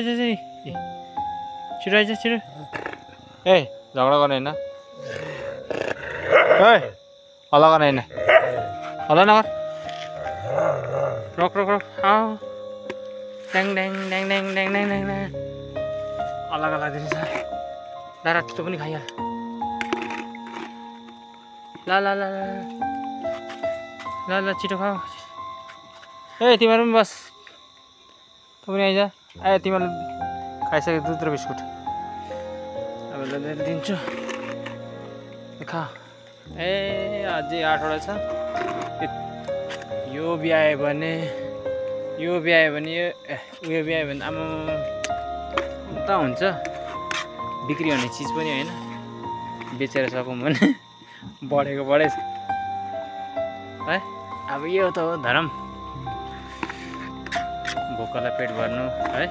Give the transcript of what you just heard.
छिटो आइज छिटो ए झगडा गर्ने होइन ए हल्ला गर्ने होइन हल्ला नगर रोक रोक रोक आऊ ड्याङ ड्याङ ड्याङ ड्याङ ड्याङ ड्याङ ड्याङ ड्याङ हल्ला लाग्दैछ दारा त्यो पनि खाइहाल ल ल ल ल ल छिटो खाऊ ए तिमीहरू पनि बस तँ पनि आइज आयो तिमीहरू खाइसक्यो दुध र बिस्कुट अब ल दिन्छु खा ए अझै 8 वटा छ यो ब्यायो भने यो उयो ब्यायो भने आमा त हुन्छ बिक्री हुने चिज पनि होइन बेचेर सकौँ भने बढेको बढेछ है अब यो त हो धरम भोकलाई पेट भर्नु है